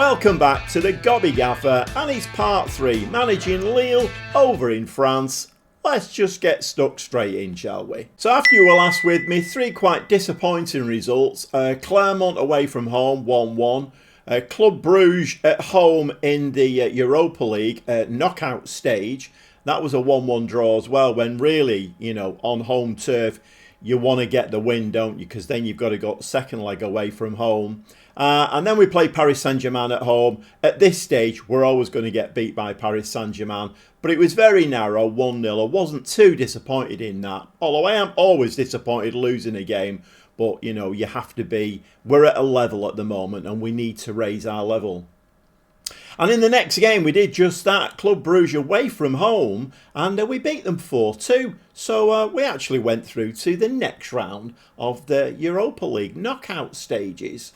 Welcome back to the Gobby Gaffer and it's part 3, managing Lille over in France. Let's just get stuck straight in, shall we? So after you were last with me, 3 quite disappointing results. Clermont away from home, 1-1. Club Bruges at home in the Europa League knockout stage. That was a 1-1 draw as well, when really, you know, on home turf, you want to get the win, don't you? Because then you've got to go second leg away from home. And then we play Paris Saint-Germain at home. At this stage, we're always going to get beat by Paris Saint-Germain. But it was very narrow, 1-0. I wasn't too disappointed in that. Although I am always disappointed losing a game. But, you know, you have to be... We're at a level at the moment and we need to raise our level. And in the next game, we did just that. Club Bruges away from home. And we beat them 4-2. So we actually went through to the next round of the Europa League knockout stages.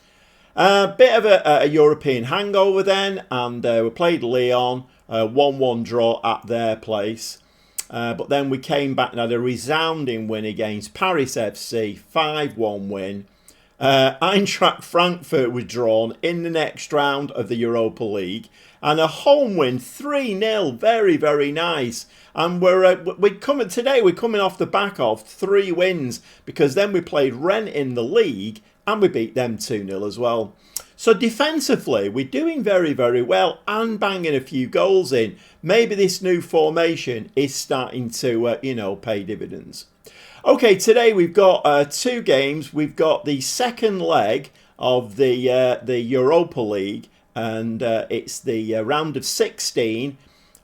Bit of a European hangover then, and we played Lyon, 1-1 draw at their place. But then we came back and had a resounding win against Paris FC, 5-1 win. Eintracht Frankfurt was drawn in the next round of the Europa League, and a home win, 3-0, very, very nice. And we're coming off the back of 3 wins, because then we played Rennes in the league, and we beat them 2-0 as well. So defensively, we're doing very, very well and banging a few goals in. Maybe this new formation is starting to, pay dividends. Okay, today we've got 2 games. We've got the second leg of the Europa League, and it's the round of 16.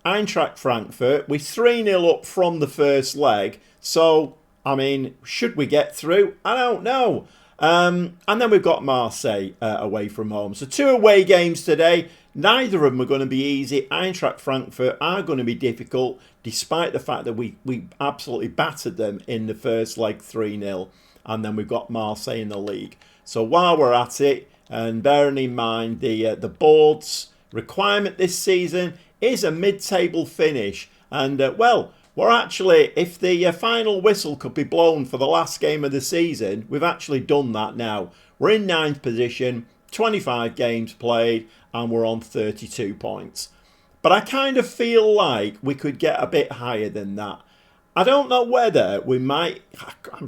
Eintracht Frankfurt. We're 3-0 up from the first leg. So, I mean, should we get through? I don't know. And then we've got Marseille away from home. So 2 away games today. Neither of them are going to be easy. Eintracht Frankfurt are going to be difficult, despite the fact that we absolutely battered them in the first leg 3-0. And then we've got Marseille in the league. So while we're at it, and bearing in mind the board's requirement this season is a mid-table finish. And, we're actually, if the final whistle could be blown for the last game of the season, we've actually done that now. We're in 9th position, 25 games played, and we're on 32 points. But I kind of feel like we could get a bit higher than that. I don't know whether we might...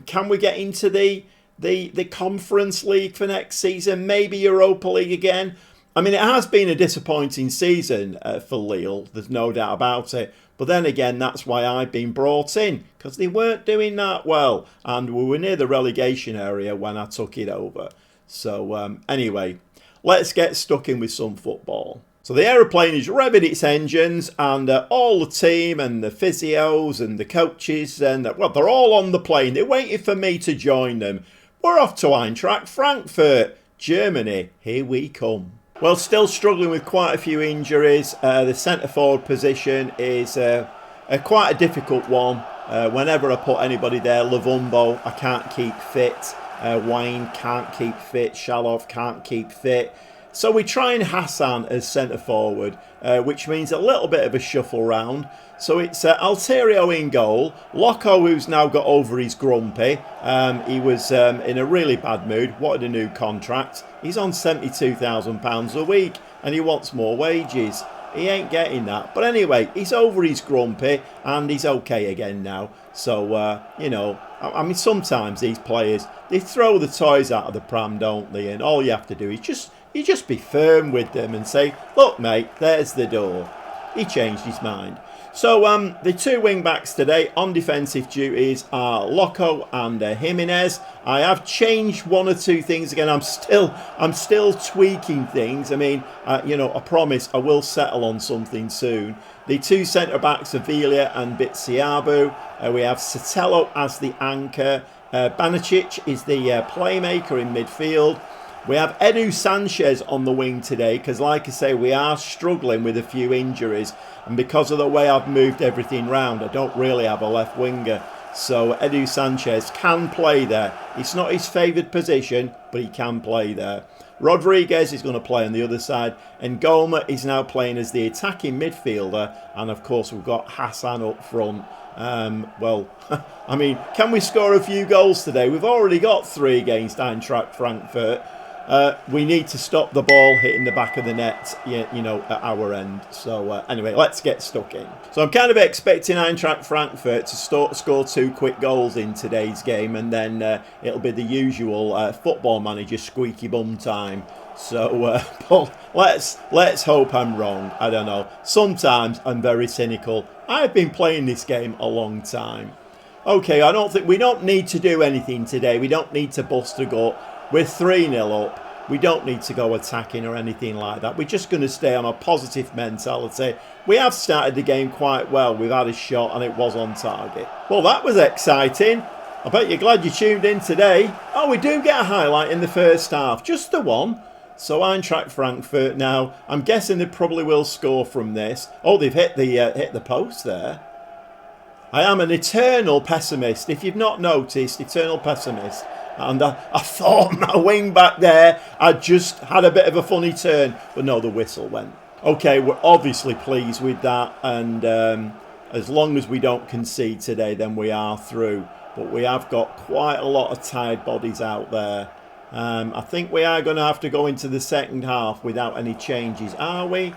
Can we get into the Conference League for next season? Maybe Europa League again? I mean, it has been a disappointing season for Lille. There's no doubt about it. But then again, that's why I've been brought in, because they weren't doing that well. And we were near the relegation area when I took it over. So anyway, let's get stuck in with some football. So the aeroplane is revving its engines, and all the team and the physios and the coaches, and they're all on the plane. They're waiting for me to join them. We're off to Eintracht Frankfurt, Germany. Here we come. Well, still struggling with quite a few injuries. The centre-forward position is quite a difficult one. Whenever I put anybody there, Lavumbo, I can't keep fit. Wayne can't keep fit. Shalov can't keep fit. So we try and Hassan as centre-forward, which means a little bit of a shuffle round. So it's Alterio in goal. Loco, who's now got over his grumpy. He was in a really bad mood. Wanted a new contract. He's on £72,000 a week and he wants more wages. He ain't getting that. But anyway, he's over his grumpy and he's okay again now. So, I mean, sometimes these players, they throw the toys out of the pram, don't they? And all you have to do is just be firm with them and say, look, mate, there's the door. He changed his mind. So the 2 wing-backs today on defensive duties are Loco and Jimenez. I have changed 1 or 2 things again. I'm still tweaking things. I mean, I promise I will settle on something soon. The 2 centre-backs are Villa and Bitsiabu. We have Sotelo as the anchor. Banicic is the playmaker in midfield. We have Edu Sanchez on the wing today because, like I say, we are struggling with a few injuries. And because of the way I've moved everything round, I don't really have a left winger. So Edu Sanchez can play there. It's not his favoured position, but he can play there. Rodriguez is going to play on the other side. And Goma is now playing as the attacking midfielder. And, of course, we've got Hassan up front. I mean, can we score a few goals today? We've already got 3 against Eintracht Frankfurt. we need to stop the ball hitting the back of the net, you know, at our end. So anyway, let's get stuck in. So I'm kind of expecting Eintracht Frankfurt to score 2 quick goals in today's game, and then it'll be the usual football manager squeaky bum time. So but let's hope I'm wrong. I don't know. Sometimes I'm very cynical. I've been playing this game a long time. Okay, we don't need to do anything today. We don't need to bust a gut. We're 3-0 up. We don't need to go attacking or anything like that. We're just going to stay on a positive mentality. We have started the game quite well. We've had a shot and it was on target. Well, that was exciting. I bet you're glad you tuned in today. Oh, we do get a highlight in the first half. Just the one. So Eintracht Frankfurt now. I'm guessing they probably will score from this. Oh, they've hit the post there. I am an eternal pessimist. If you've not noticed, eternal pessimist. And I thought my wing back there had just had a bit of a funny turn. But no, the whistle went. Okay, we're obviously pleased with that. And as long as we don't concede today, then we are through. But we have got quite a lot of tired bodies out there. I think we are going to have to go into the second half without any changes, are we?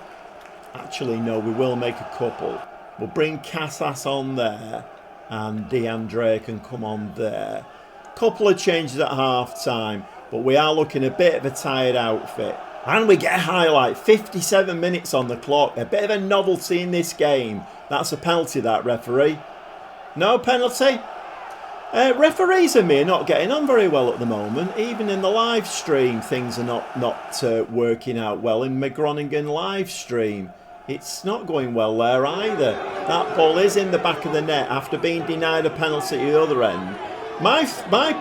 Actually, no, we will make a couple. We'll bring Casas on there. And DeAndre can come on there. Couple of changes at half time, but we are looking a bit of a tired outfit. And we get a highlight, 57 minutes on the clock. A bit of a novelty in this game. That's a penalty, that, referee. No penalty? Referees and me are not getting on very well at the moment. Even in the live stream, things are not working out well. In my Groningen live stream, it's not going well there either. That ball is in the back of the net after being denied a penalty at the other end. My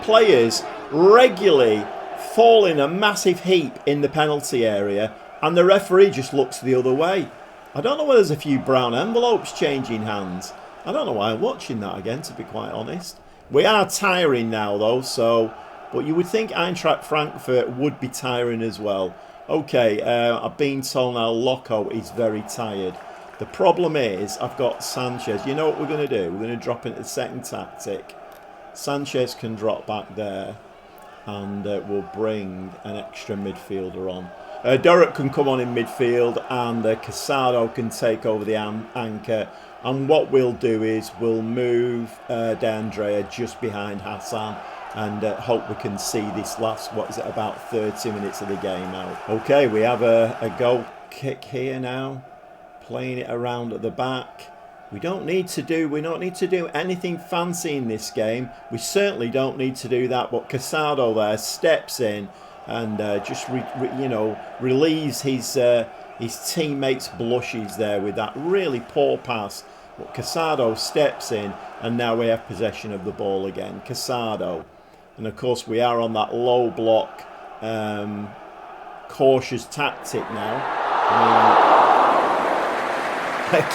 players regularly fall in a massive heap in the penalty area, and the referee just looks the other way. I don't know whether there's a few brown envelopes changing hands. I don't know why I'm watching that again, to be quite honest. We are tiring now, though, but you would think Eintracht Frankfurt would be tiring as well. Okay, I've been told now Loco is very tired. The problem is I've got Sanchez. You know what we're going to do? We're going to drop into the second tactic. Sanchez can drop back there, and we'll bring an extra midfielder on. Dorrit can come on in midfield, and Casado can take over the anchor. And what we'll do is we'll move DeAndrea just behind Hassan, and hope we can see this last, about 30 minutes of the game out. Okay, we have a goal kick here now, playing it around at the back. We don't need to do anything fancy in this game. We certainly don't need to do that. But Casado there steps in and just relieves his teammates' blushes there with that really poor pass. But Casado steps in, and now we have possession of the ball again. Casado, and of course we are on that low block, cautious tactic now.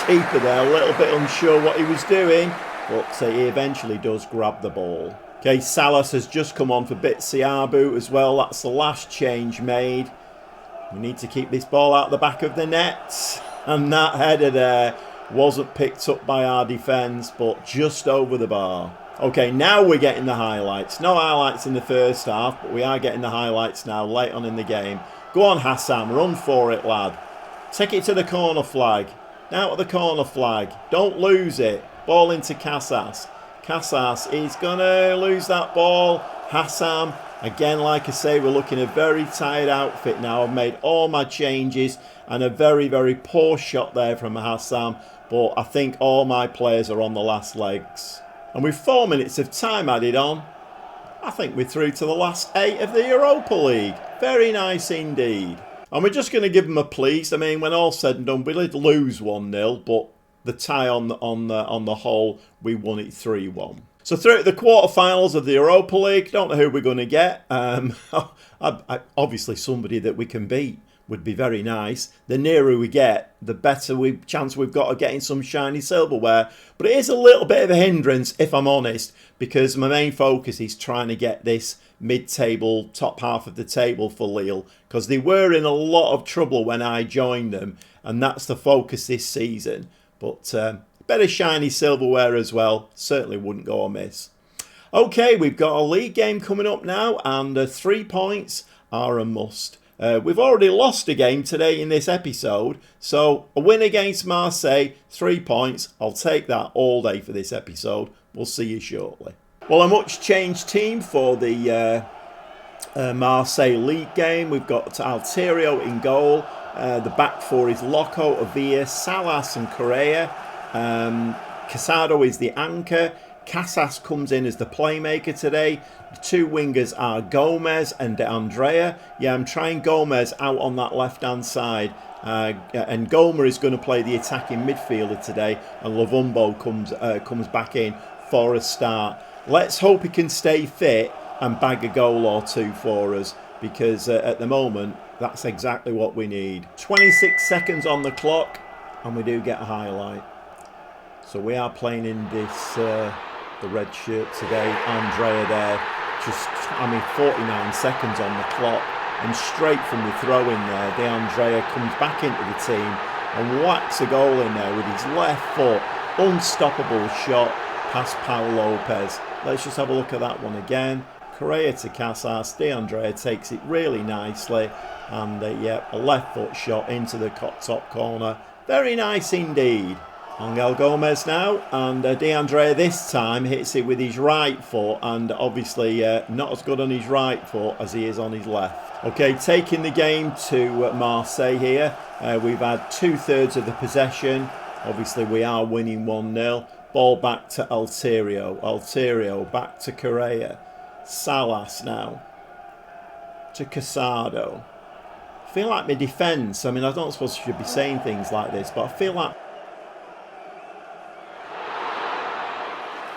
Keeper there, a little bit unsure what he was doing, but he eventually does grab the ball. Okay, Salas has just come on for Bitsiabu as well. That's the last change made. We need to keep this ball out the back of the net. And that header there wasn't picked up by our defence, but just over the bar. Okay, now we're getting the highlights. No highlights in the first half, but we are getting the highlights now late on in the game. Go on, Hassan, run for it, lad. Take it to the corner flag. Now at the corner flag. Don't lose it. Ball into Casas. Casas is going to lose that ball. Hassan, again, like I say, we're looking at a very tired outfit now. I've made all my changes, and a very, very poor shot there from Hassan. But I think all my players are on the last legs. And with 4 minutes of time added on, I think we're through to the last 8 of the Europa League. Very nice indeed. And we're just going to give them a please. I mean, when all's said and done, we did lose 1-0, but the tie on the whole, we won it 3-1. So through the quarterfinals of the Europa League, don't know who we're going to get. Obviously, somebody that we can beat would be very nice. The nearer we get, the better chance we've got of getting some shiny silverware. But it is a little bit of a hindrance, if I'm honest, because my main focus is trying to get this mid-table, top half of the table for Lille, because they were in a lot of trouble when I joined them, and that's the focus this season. But better shiny silverware as well, certainly wouldn't go amiss. Okay, we've got a league game coming up now, and 3 points are a must. We've already lost a game today in this episode, so a win against Marseille, 3 points. I'll take that all day for this episode. We'll see you shortly. Well, a much changed team for the Marseille league game. We've got Alterio in goal. The back four is Loco, Avia, Salas and Correa. Casado is the anchor. Casas comes in as the playmaker today. The two wingers are Gomez and De Andrea. Yeah, I'm trying Gomez out on that left-hand side. And Goma is going to play the attacking midfielder today. And Lovumbo comes back in for a start. Let's hope he can stay fit and bag a goal or two for us. Because at the moment, that's exactly what we need. 26 seconds on the clock. And we do get a highlight. So we are playing in this... the red shirt today. Andrea there, just 49 seconds on the clock, and straight from the throw in there, De Andrea comes back into the team and whacks a goal in there with his left foot. Unstoppable shot past Paul Lopez. Let's just have a look at that one again. Correa to Casas. De Andrea takes it really nicely, and yeah, a left foot shot into the top corner. Very nice indeed. Angel Gomez now, and De Andrea this time hits it with his right foot, and obviously not as good on his right foot as he is on his left. Okay, taking the game to Marseille here. We've had 2/3 of the possession. Obviously we are winning 1-0. Ball back to Alterio. Alterio back to Correa. Salas now to Casado. I feel like my defence, I don't suppose I should be saying things like this, but I feel like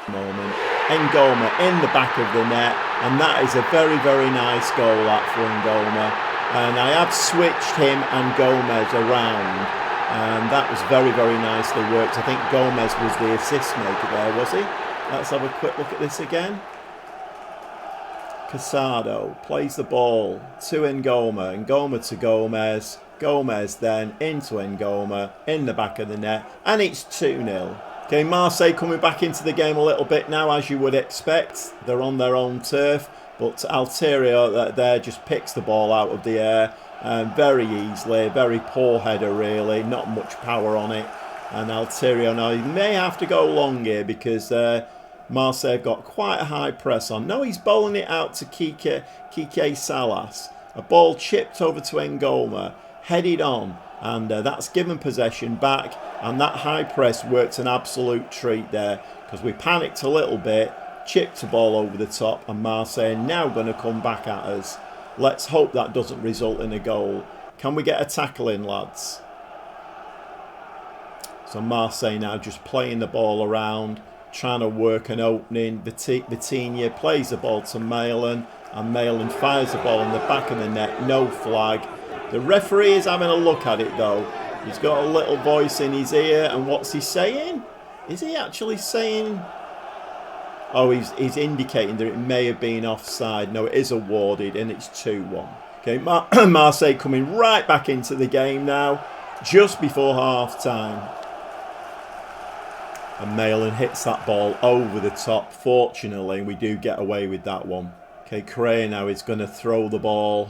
moment. Ngoma in the back of the net, and that is a very, very nice goal that for Ngoma. And I have switched him and Gomez around, and that was very, very nicely worked. I think Gomez was the assist maker there, was he? Let's have a quick look at this again. Casado plays the ball to Ngoma, Ngoma to Gomez, Gomez then into Ngoma in the back of the net, and it's 2-0. Okay, Marseille coming back into the game a little bit now, as you would expect. They're on their own turf, but Alterio there just picks the ball out of the air very easily. Very poor header, really. Not much power on it. And Alterio now, he may have to go long here because Marseille have got quite a high press on. No, he's bowling it out to Kike Salas. A ball chipped over to Ngoma, headed on. And that's given possession back, and that high press worked an absolute treat there because we panicked a little bit, chipped the ball over the top, and Marseille are now going to come back at us. Let's hope that doesn't result in a goal. Can we get a tackle in, lads? So Marseille now just playing the ball around, trying to work an opening. Vitinha plays the ball to Malin, and Malin fires the ball in the back of the net, no flag. The referee is having a look at it though. He's got a little voice in his ear, and what's he saying? Is he actually saying... Oh, he's indicating that it may have been offside. No, it is awarded, and it's 2-1. Okay, Marseille coming right back into the game now, just before half-time. And Malin hits that ball over the top. Fortunately, we do get away with that one. Okay, Correa now is going to throw the ball...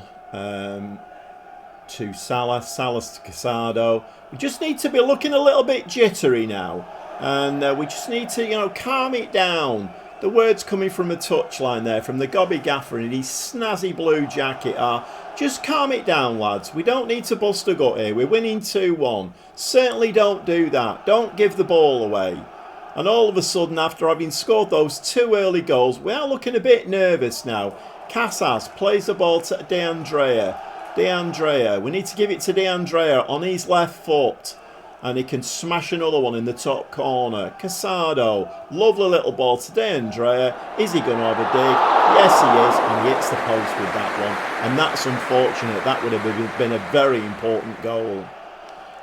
to Salas to Casado. We just need to be looking a little bit jittery now, and we just need to, calm it down. The words coming from the touchline there, from the Gobby Gaffer in his snazzy blue jacket are, just calm it down, lads. We don't need to bust a gut here. We're winning 2-1. Certainly don't do that. Don't give the ball away. And all of a sudden, after having scored those 2 early goals, we are looking a bit nervous now. Casas plays the ball to De Andrea. De Andrea, we need to give it to De Andrea on his left foot, and he can smash another one in the top corner. Casado, lovely little ball to De Andrea. Is he going to have a dig? Yes, he is, and he hits the post with that one, and that's unfortunate. That would have been a very important goal.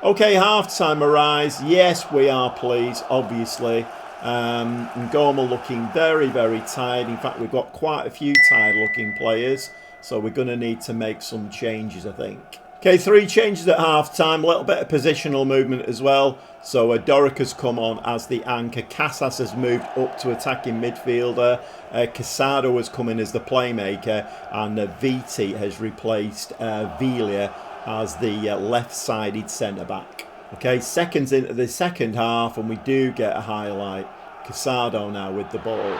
Okay, half-time arrives. Yes, we are pleased, obviously. Ngoma looking very, very tired. In fact, we've got quite a few tired-looking players. So we're going to need to make some changes, I think. Okay, 3 changes at half-time, a little bit of positional movement as well. So Doric has come on as the anchor. Casas has moved up to attacking midfielder. Casado has come in as the playmaker. And Viti has replaced Villa as the left-sided centre-back. Okay, seconds into the second half and we do get a highlight. Casado now with the ball.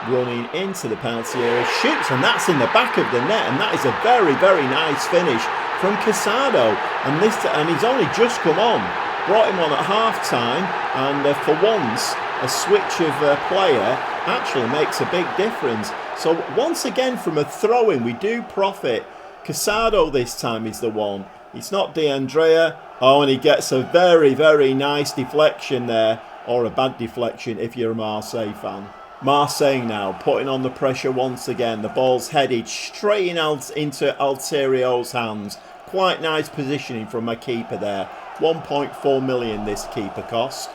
Running into the penalty area. Shoots and that's in the back of the net. And that is a very, very nice finish from Casado, and he's only just come on. Brought him on at half time, and for once a switch of player actually makes a big difference. So once again from a throw-in we do profit. Casado this time is the one. It's not DeAndrea. Oh, and he gets a very, very nice deflection there, or a bad deflection if you're a Marseille fan. Marseille now putting on the pressure once again. The ball's headed straight into Alterio's hands. Quite nice positioning from my keeper there. 1.4 million this keeper cost.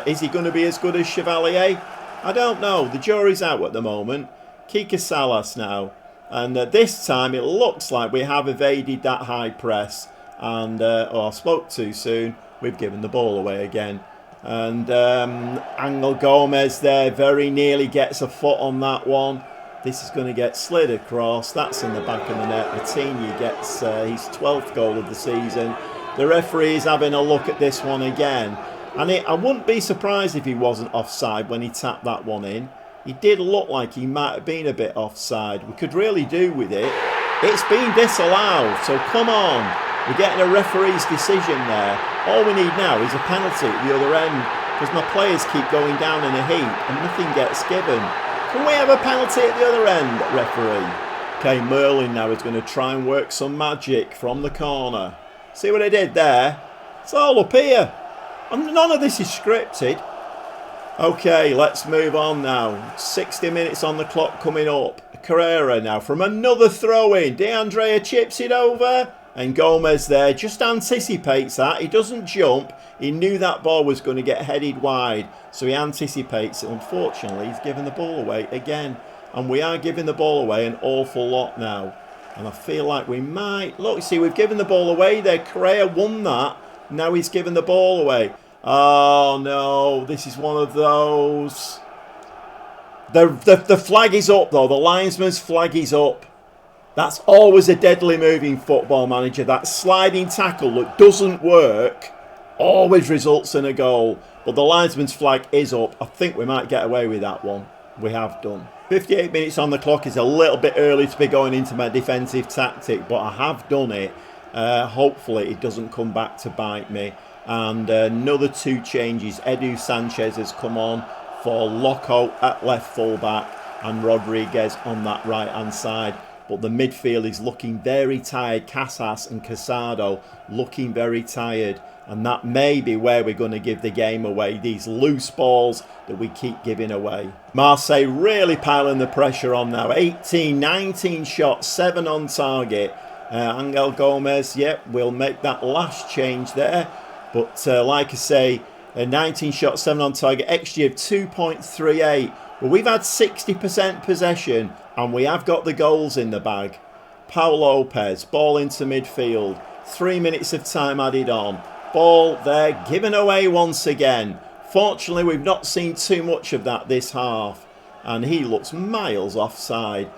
Is he going to be as good as Chevalier? I don't know. The jury's out at the moment. Kike Salas now. And this time it looks like we have evaded that high press. And, I spoke too soon. We've given the ball away again. And Angel Gomez there very nearly gets a foot on that one. This is going to get slid across. That's in the back of the net. Matinho gets his 12th goal of the season. The referee is having a look at this one again. And I wouldn't be surprised if he wasn't offside when he tapped that one in. He did look like he might have been a bit offside. We could really do with it. It's been disallowed. So come on. We're getting a referee's decision there. All we need now is a penalty at the other end. Because my players keep going down in a heap and nothing gets given. Can we have a penalty at the other end, referee? Okay, Merlin now is going to try and work some magic from the corner. See what I did there? It's all up here. And none of this is scripted. Okay, let's move on now. 60 minutes on the clock coming up. Carrera now from another throw-in. DeAndrea chips it over. And Gomez there just anticipates that. He doesn't jump. He knew that ball was going to get headed wide. So he anticipates it. Unfortunately, he's given the ball away again. And we are giving the ball away an awful lot now. And I feel like we might... Look, see, we've given the ball away there. Correa won that. Now he's given the ball away. Oh, no. This is one of those. The flag is up, though. The linesman's flag is up. That's always a deadly move in Football Manager. That sliding tackle that doesn't work always results in a goal. But the linesman's flag is up. I think we might get away with that one. We have done. 58 minutes on the clock is a little bit early to be going into my defensive tactic, but I have done it. Hopefully it doesn't come back to bite me. And another 2 changes. Edu Sanchez has come on for Loco at left fullback and Rodriguez on that right hand side. But the midfield is looking very tired. Casas and Casado looking very tired. And that may be where we're going to give the game away. These loose balls that we keep giving away. Marseille really piling the pressure on now. 18, 19 shots, 7 on target. Angel Gomez, yep, will make that last change there. But like I say, 19 shots, 7 on target. XG of 2.38. Well, we've had 60% possession. And we have got the goals in the bag. Paul Lopez, ball into midfield. 3 minutes of time added on. Ball there, given away once again. Fortunately, we've not seen too much of that this half. And he looks miles offside.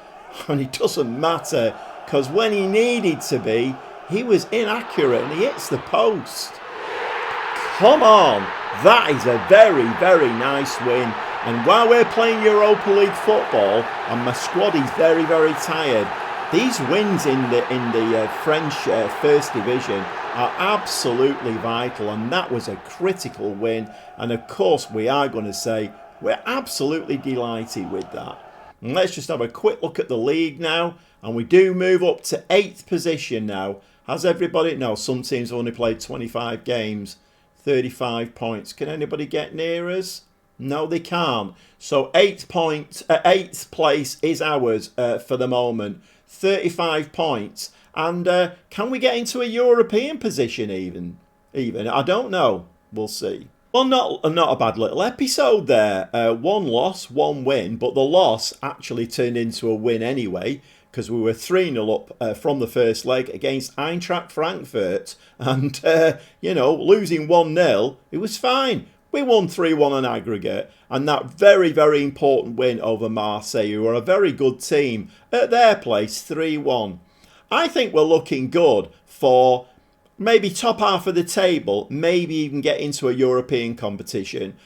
And it doesn't matter, because when he needed to be, he was inaccurate and he hits the post. Come on. That is a very, very nice win. And while we're playing Europa League football, and my squad is very, very tired, these wins in the French First Division are absolutely vital. And that was a critical win. And of course, we are going to say we're absolutely delighted with that. And let's just have a quick look at the league now. And we do move up to 8th position now. As everybody knows, some teams have only played 25 games, 35 points. Can anybody get near us? No, they can't. So 8th place is ours for the moment. 35 points. And can we get into a European position even? I don't know. We'll see. Well, not a bad little episode there. 1 loss, 1 win. But the loss actually turned into a win anyway. because we were 3-0 up from the first leg against Eintracht Frankfurt. And, you know, losing 1-0, it was fine. We won 3-1 on aggregate, and that very, very important win over Marseille, who are a very good team, at their place, 3-1. I think we're looking good for maybe top half of the table, maybe even get into a European competition.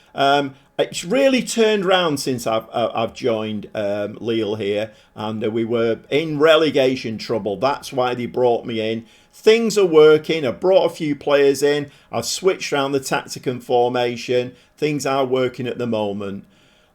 It's really turned round since I've joined LILLE here, and we were in relegation trouble. That's why they brought me in. Things are working. I've brought a few players in. I've switched around the tactic and formation. Things are working at the moment.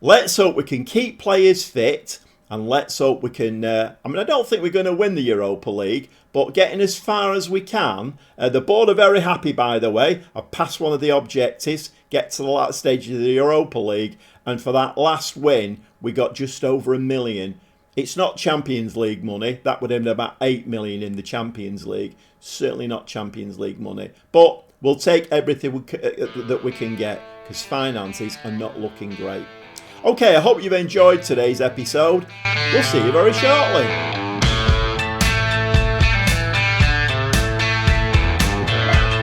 Let's hope we can keep players fit, and let's hope we can... I don't think we're going to win the Europa League, but getting as far as we can. The board are very happy, by the way. I've passed one of the objectives, get to the last stage of the Europa League, and for that last win, we got just over $1 million. It's not Champions League money. That would end about 8 million in the Champions League. Certainly not Champions League money. But we'll take everything that we can get, because finances are not looking great. Okay, I hope you've enjoyed today's episode. We'll see you very shortly.